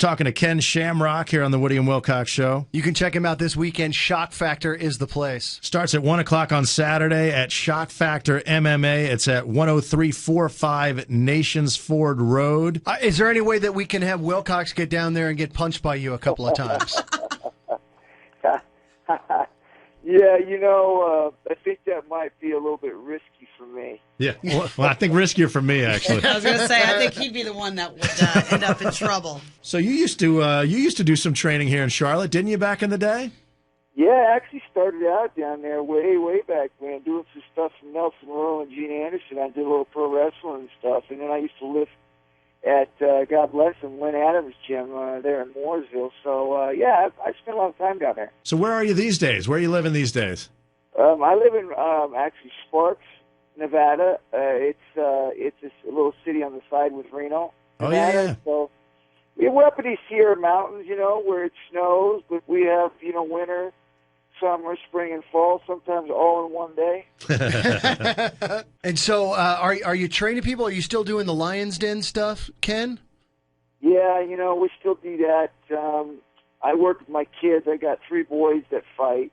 talking to Ken Shamrock here on the Woody and Wilcox Show. You can check him out this weekend. Shock Factor is the place. Starts at 1 o'clock on Saturday at Shock Factor MMA. It's at 10345 Nations Ford Road. Is there any way that we can have Wilcox get down there and get punched by you a couple of times? Yeah, I think that might be a little bit risky for me. Yeah, well, I think riskier for me, actually. I was going to say, I think he'd be the one that would end up in trouble. So you used to do some training here in Charlotte, didn't you, back in the day? Yeah, I actually started out down there way back when, doing some stuff from Nelson Earl and Gene Anderson. I did a little pro wrestling and stuff, and then I used to live at, God bless him, Lynn Adams' gym there in Mooresville. So, I spent a lot of time down there. So where are you these days? Where are you living these days? I live in, actually, Sparks, Nevada. It's this little city on the side with Reno, Nevada. Oh, yeah. So we're up in these Sierra Mountains, where it snows, but we have, winter, summer, spring, and fall, sometimes all in one day. And so are you training people? Are you still doing the Lion's Den stuff, Ken? Yeah, we still do that. I work with my kids. I got 3 boys that fight.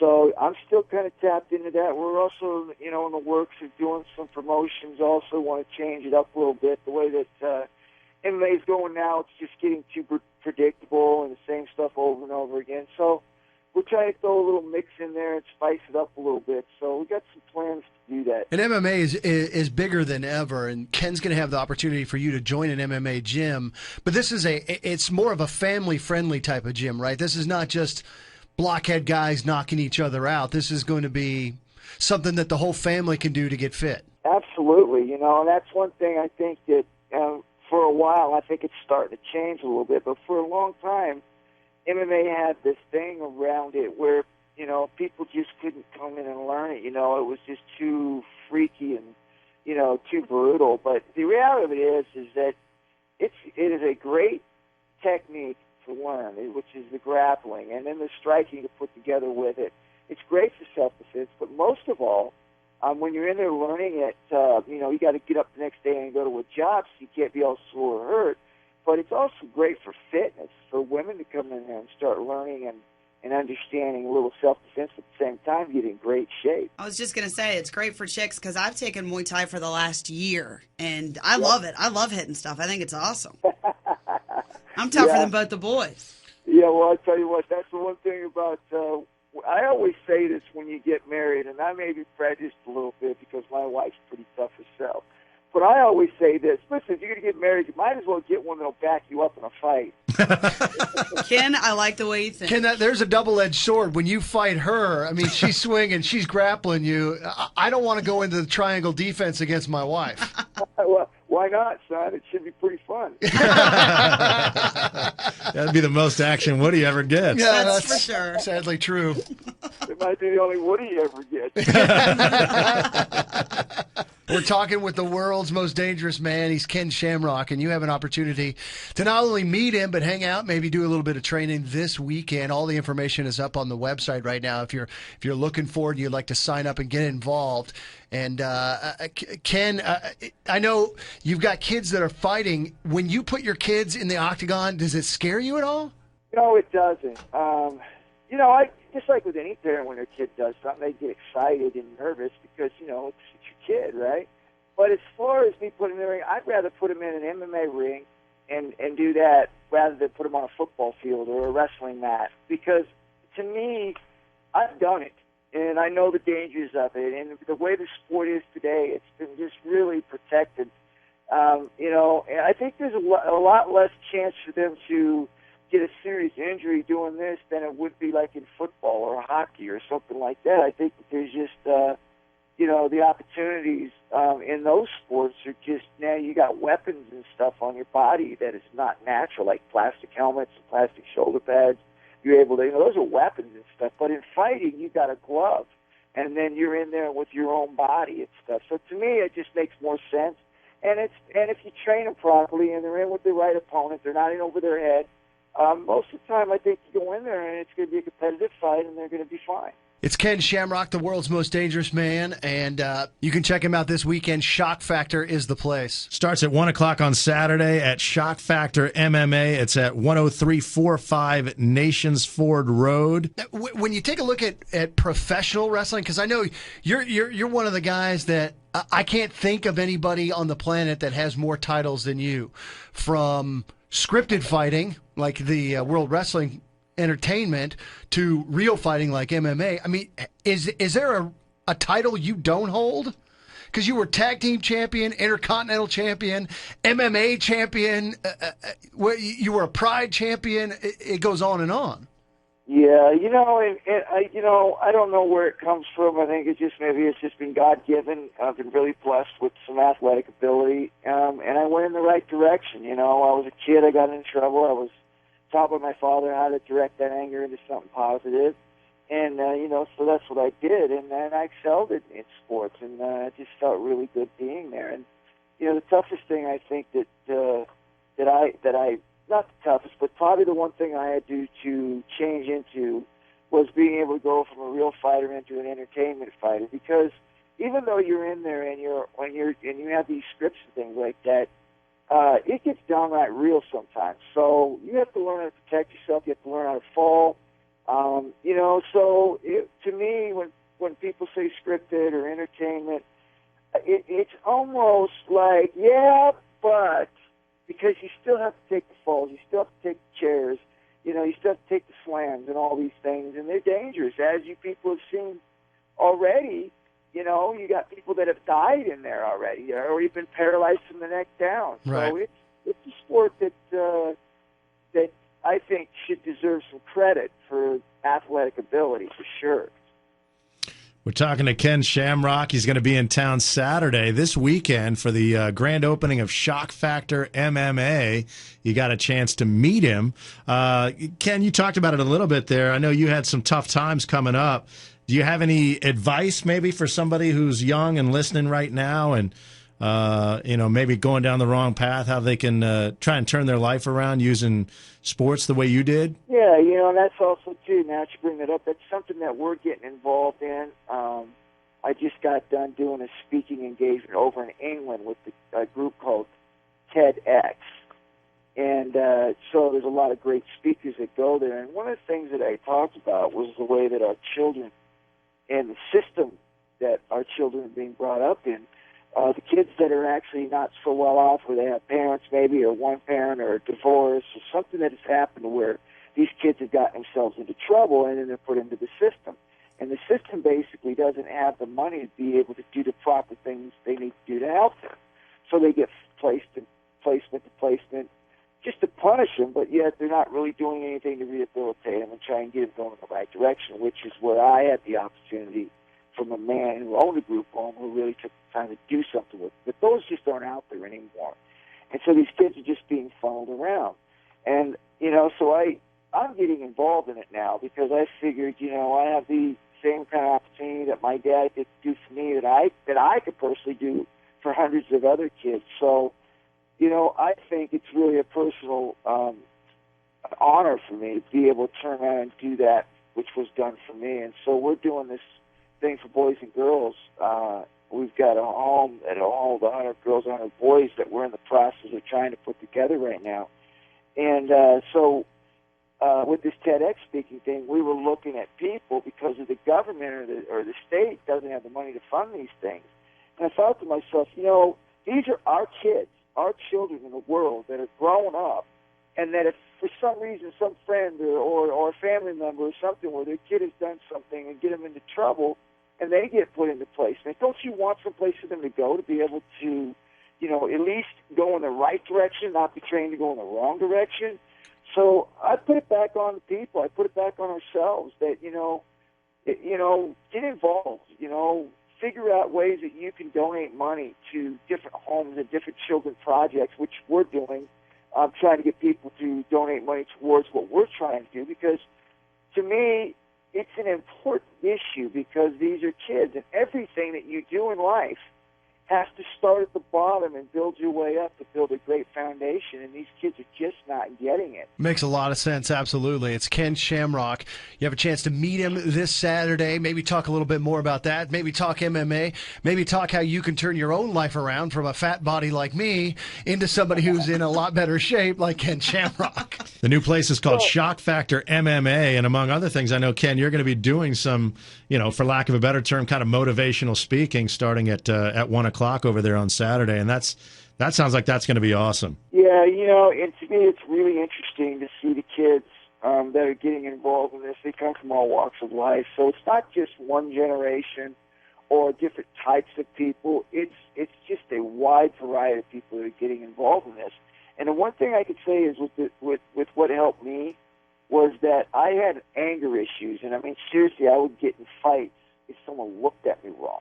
So I'm still kind of tapped into that. We're also, in the works of doing some promotions. Also want to change it up a little bit. The way that MMA is going now, it's just getting too predictable and the same stuff over and over again. So we're trying to throw a little mix in there and spice it up a little bit. So we got some plans to do that. And MMA is bigger than ever, and Ken's going to have the opportunity for you to join an MMA gym. But this is it's more of a family-friendly type of gym, right? This is not just blockhead guys knocking each other out. This is going to be something that the whole family can do to get fit. Absolutely, and that's one thing I think that for a while, I think it's starting to change a little bit, but for a long time, MMA had this thing around it where, people just couldn't come in and learn it. It was just too freaky and, too brutal. But the reality is that it is a great technique to learn, which is the grappling, and then the striking to put together with it. It's great for self-defense, but most of all, when you're in there learning it, you got to get up the next day and go to a job, so you can't be all sore or hurt. But it's also great for fitness, for women to come in there and start learning and understanding a little self-defense at the same time, get in great shape. I was just going to say, it's great for chicks because I've taken Muay Thai for the last year, and I love it. I love hitting stuff. I think it's awesome. I'm tougher than both the boys. Yeah, well, I tell you what, that's the one thing about, I always say this when you get married, and I may be prejudiced a little bit because my wife's pretty tough herself. But I always say this, listen, if you're going to get married, you might as well get one that will back you up in a fight. Ken, I like the way you think. Ken, there's a double-edged sword. When you fight her, I mean, she's swinging, she's grappling you. I don't want to go into the triangle defense against my wife. Well, why not, son? It should be pretty fun. That'd be the most action Woody ever gets. Yeah, that's for sure. Sadly true. It might be the only Woody you ever gets. We're talking with the world's most dangerous man. He's Ken Shamrock, and you have an opportunity to not only meet him, but hang out, maybe do a little bit of training this weekend. All the information is up on the website right now. If you're looking forward and you'd like to sign up and get involved. And Ken, I know you've got kids that are fighting. When you put your kids in the octagon, does it scare you at all? No, it doesn't. I just like with any parent when their kid does something, they get excited and nervous because, it's your kid, right? But as far as me putting him in the ring, I'd rather put him in an MMA ring and do that rather than put him on a football field or a wrestling mat. Because to me, I've done it, and I know the dangers of it. And the way the sport is today, it's been just really protected. And I think there's a lot less chance for them to get a serious injury doing this than it would be like in football or hockey or something like that. I think that there's just, the opportunities in those sports are just, now you got weapons and stuff on your body that is not natural, like plastic helmets and plastic shoulder pads. You're able to, those are weapons and stuff. But in fighting, you got a glove, and then you're in there with your own body and stuff. So to me, it just makes more sense. And if you train them properly and they're in with the right opponent, they're not in over their head, most of the time I think you go in there and it's going to be a competitive fight and they're going to be fine. It's Ken Shamrock, the world's most dangerous man, and you can check him out this weekend. Shock Factor is the place. Starts at 1 o'clock on Saturday at Shock Factor MMA. It's at 10345 Nations Ford Road. When you take a look at professional wrestling, because I know you're one of the guys that I can't think of anybody on the planet that has more titles than you. From scripted fighting, like the World Wrestling Entertainment, to real fighting like MMA. I mean, is there a title you don't hold? Because you were tag team champion, intercontinental champion, MMA champion, you were a pride champion. It goes on and on. Yeah, I don't know where it comes from. I think it's just been God-given. I've been really blessed with some athletic ability, and I went in the right direction. I was a kid. I got in trouble. I was taught by my father how to direct that anger into something positive. And, so that's what I did. And I excelled in sports, and I just felt really good being there. And, the toughest thing I think that I not the toughest, but probably the one thing I had to change into was being able to go from a real fighter into an entertainment fighter. Because even though you're in there and you have these scripts and things like that, it gets downright real sometimes. So you have to learn how to protect yourself. You have to learn how to fall. To me, when people say scripted or entertainment, it's almost like, yeah, but because you still have to take the falls, you still have to take the chairs, you still have to take the slams and all these things, and they're dangerous, as you people have seen already. You got people that have died in there already, or you've been paralyzed from the neck down. Right. So it's a sport that I think should deserve some credit for athletic ability, for sure. We're talking to Ken Shamrock. He's going to be in town Saturday this weekend for the grand opening of Shock Factor MMA. You got a chance to meet him. Ken, you talked about it a little bit there. I know you had some tough times coming up. Do you have any advice maybe for somebody who's young and listening right now and, maybe going down the wrong path, how they can try and turn their life around using sports the way you did? Yeah, and that's also, too, now that you bring that up, that's something that we're getting involved in. I just got done doing a speaking engagement over in England with a group called TEDx. And so there's a lot of great speakers that go there. And one of the things that I talked about was the way that our children and the system that our children are being brought up in, the kids that are actually not so well off, where they have parents maybe, or one parent, or a divorce, or something that has happened where these kids have gotten themselves into trouble, and then they're put into the system. And the system basically doesn't have the money to be able to do the proper things they need to do to help them. So they get placement to placement, just to punish them, but yet they're not really doing anything to rehabilitate them and try and get them going in the right direction, which is where I had the opportunity from a man who owned a group home who really took the time to do something with it. But those just aren't out there anymore. And so these kids are just being funneled around. And, so I'm getting involved in it now because I figured, I have the same kind of opportunity that my dad could do for me that I could personally do for hundreds of other kids. So, I think it's really a personal honor for me to be able to turn around and do that, which was done for me. And so we're doing this thing for boys and girls. We've got a home that'll hold 100 girls, 100 boys that we're in the process of trying to put together right now. And with this TEDx speaking thing, we were looking at people because of the government or the state doesn't have the money to fund these things. And I thought to myself, these are our kids, our children in the world that are growing up, and that if for some reason some friend or a family member or something where their kid has done something and get them into trouble and they get put into placement, don't you want some place for them to go to be able to, at least go in the right direction, not be trained to go in the wrong direction? So I put it back on the people. I put it back on ourselves that, get involved, figure out ways that you can donate money to different homes and different children projects, which we're doing. I'm trying to get people to donate money towards what we're trying to do because, to me, it's an important issue because these are kids, and everything that you do in life has to start at the bottom and build your way up to build a great foundation, and these kids are just not getting it. Makes a lot of sense, absolutely. It's Ken Shamrock. You have a chance to meet him this Saturday, maybe talk a little bit more about that, maybe talk MMA, maybe talk how you can turn your own life around from a fat body like me into somebody who's in a lot better shape like Ken Shamrock. The new place is called Shock Factor MMA, and among other things, I know, Ken, you're going to be doing some, for lack of a better term, kind of motivational speaking starting at 1 o'clock over there on Saturday, and that sounds like that's going to be awesome. Yeah, and to me it's really interesting to see the kids that are getting involved in this. They come from all walks of life, so it's not just one generation or different types of people. It's just a wide variety of people that are getting involved in this. And the one thing I could say is with what helped me was that I had anger issues, and I mean seriously, I would get in fights if someone looked at me wrong.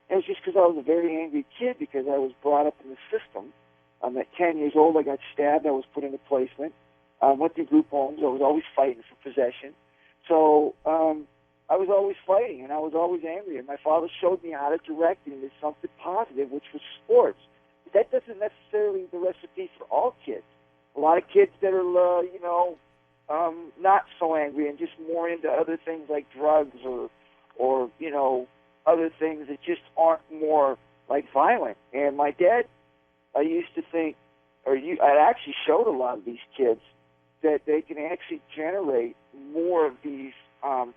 And it was just because I was a very angry kid because I was brought up in the system. At 10 years old, I got stabbed. I was put into placement. Went through group homes. I was always fighting for possession. So I was always fighting, and I was always angry. And my father showed me how to direct it into something positive, which was sports. But that doesn't necessarily the recipe for all kids. A lot of kids that are, not so angry and just more into other things like drugs or other things that just aren't more like violent. And my dad, I used to think, I actually showed a lot of these kids that they can actually generate more of these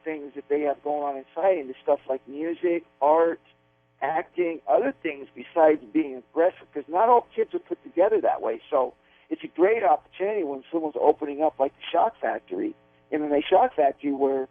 things that they have going on inside into stuff like music, art, acting, other things besides being aggressive, because not all kids are put together that way. So it's a great opportunity when someone's opening up like the Shock Factory, MMA Shock Factory, where,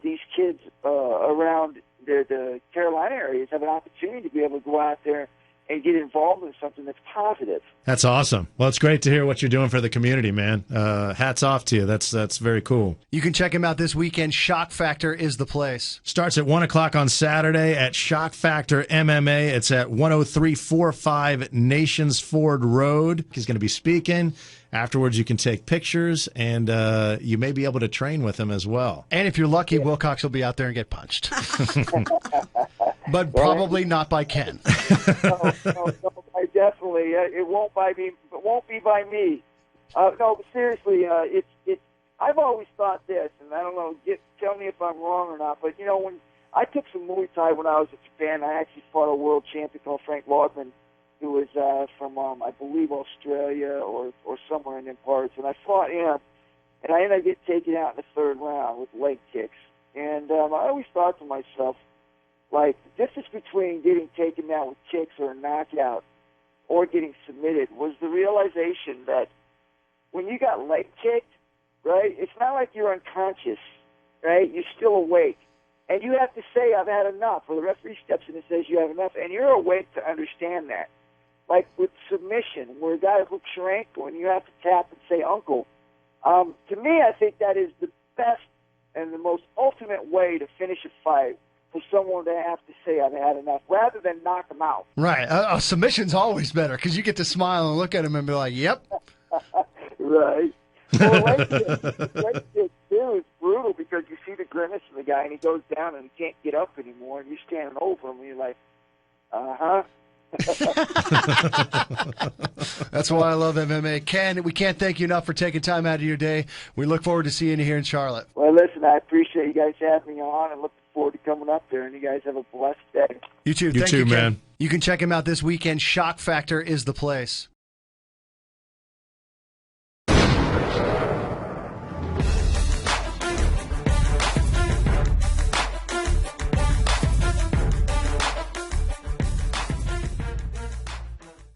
these kids around the Carolina areas have an opportunity to be able to go out there and get involved in something that's positive. That's awesome. Well, it's great to hear what you're doing for the community, man. Hats off to you. That's very cool. You can check him out this weekend. Shock Factor is the place. Starts at 1 o'clock on Saturday at Shock Factor MMA. It's at 10345 Nations Ford Road. He's going to be speaking. Afterwards, you can take pictures, and you may be able to train with him as well. And if you're lucky, Wilcox will be out there and get punched. But probably not by Ken. No, I definitely. It won't be by me. No, but seriously, I've always thought this, and I don't know. Tell me if I'm wrong or not. But when I took some Muay Thai when I was in Japan, I actually fought a world champion called Frank Logman, who was from I believe Australia or somewhere in them parts, and I fought him, and I ended up getting taken out in the third round with leg kicks. And I always thought to myself, like, the difference between getting taken out with kicks or a knockout or getting submitted was the realization that when you got leg kicked, right, it's not like you're unconscious, right? You're still awake. And you have to say, I've had enough, or the referee steps in and says, you have enough, and you're awake to understand that. Like with submission, where a guy hooks your ankle and you have to tap and say, uncle. To me, I think that is the best and the most ultimate way to finish a fight, for someone to have to say, I've had enough, rather than knock them out. Right. A submission's always better, because you get to smile and look at him and be like, yep. Right. Well, leg kick, too, is brutal, because you see the grimace of the guy, and he goes down and he can't get up anymore, and you're standing over him, and you're like, uh-huh. That's why I love MMA. Ken, we can't thank you enough for taking time out of your day. We look forward to seeing you here in Charlotte. Well, listen, I appreciate you guys having me on, and looking forward to coming up there, and you guys have a blessed day. You too. You Thank too, you, Ken. man. You can check him out this weekend. Shock Factor is the place.